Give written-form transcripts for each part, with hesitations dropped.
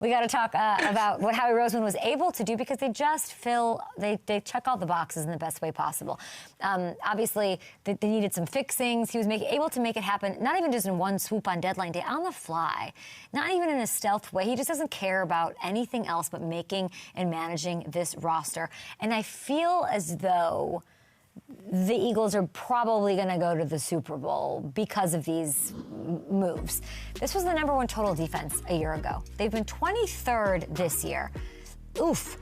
We got to talk about what Howie Roseman was able to do because they just they check all the boxes in the best way possible. Obviously, they needed some fixings. He was able to make it happen, not even just in one swoop on deadline day, on the fly, not even in a stealth way. He just doesn't care about anything else but making and managing this roster. And I feel as though the Eagles are probably going to go to the Super Bowl because of these moves. This was the #1 total defense a year ago. They've been 23rd this year. Oof.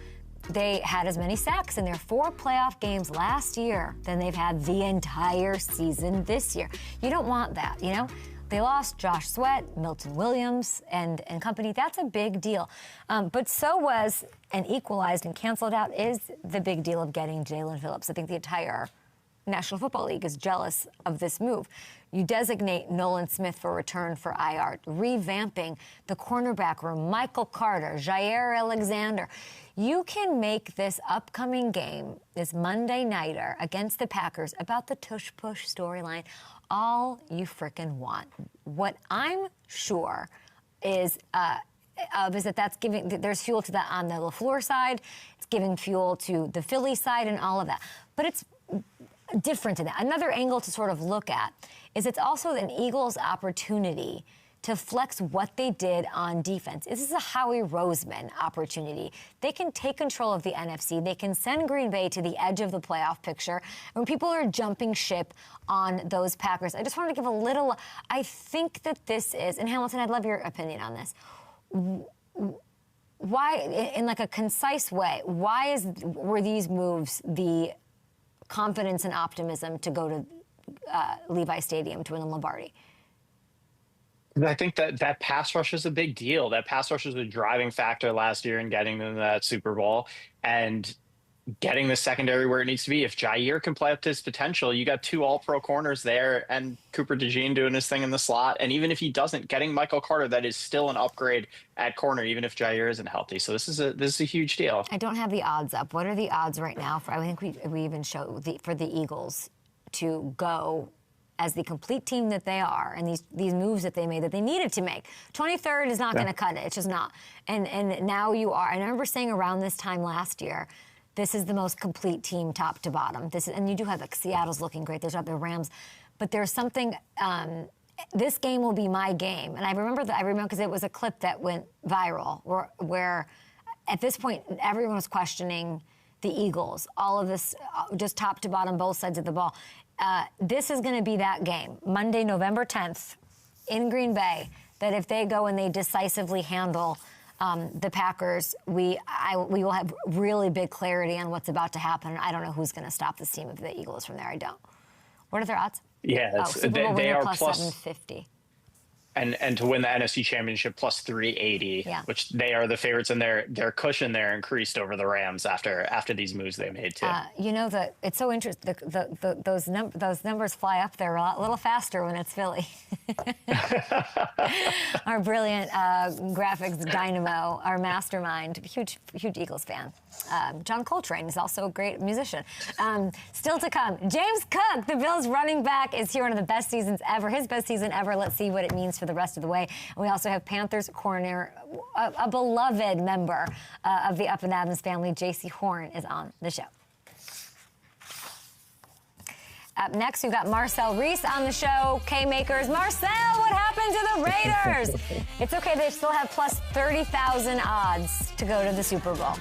They had as many sacks in their 4 playoff games last year than they've had the entire season this year. You don't want that, you know? They lost Josh Sweat, Milton Williams, and company. That's a big deal. But so was, and equalized and canceled out, is the big deal of getting Jalen Phillips. I think the entire National Football League is jealous of this move. You designate Nolan Smith for return for IR, revamping the cornerback room, Michael Carter, Jair Alexander. You can make this upcoming game, this Monday nighter against the Packers, about the tush-push storyline all you frickin' want. What I'm sure is that there's fuel to that on the LaFleur side. It's giving fuel to the Philly side and all of that. But it's different to that. Another angle to sort of look at is it's also an Eagles opportunity to flex what they did on defense. This is a Howie Roseman opportunity. They can take control of the NFC. They can send Green Bay to the edge of the playoff picture. And when people are jumping ship on those Packers, I just want to give a little, I think that this is, and Hamilton, I'd love your opinion on this. Why, in like a concise way, were these moves the confidence and optimism to go to Levi Stadium to win the Lombardi? I think that pass rush is a big deal. That pass rush was a driving factor last year in getting them to that Super Bowl and getting the secondary where it needs to be. If Jair can play up to his potential, you got 2 all-pro corners there and Cooper DeJean doing his thing in the slot. And even if he doesn't, getting Michael Carter, that is still an upgrade at corner, even if Jair isn't healthy. So this is a huge deal. I don't have the odds up. What are the odds right now I think we even show for the Eagles to go as the complete team that they are, and these moves that they made that they needed to make? 23rd is not going to cut it. It's just not. And now you are. I remember saying around this time last year, this is the most complete team top to bottom. And you do have, like, Seattle's looking great. There's the Rams. But there's something, this game will be my game. And I remember because it was a clip that went viral where at this point, everyone was questioning the Eagles. All of this, just top to bottom, both sides of the ball. This is going to be that game, Monday, November 10th, in Green Bay, that if they go and they decisively handle the Packers, we will have really big clarity on what's about to happen. I don't know who's going to stop this team of the Eagles from there. I don't. What are their odds? Yeah, they are plus 750. And to win the NFC Championship plus 380, which they are the favorites, and their cushion there increased over the Rams after these moves they made too. You know that it's so interesting. Those numbers fly up there a little faster when it's Philly. Our brilliant graphics dynamo, our mastermind, huge Eagles fan. John Coltrane is also a great musician. Still to come, James Cook, the Bills running back, is here, one of the best seasons ever. His best season ever. Let's see what it means for the rest of the way. And we also have Panthers corner, a beloved member of the Up and Adams family, J.C. Horn, is on the show. Up next, we've got Marcel Reese on the show. K-Makers. Marcel, what happened to the Raiders? It's okay, they still have plus 30,000 odds to go to the Super Bowl.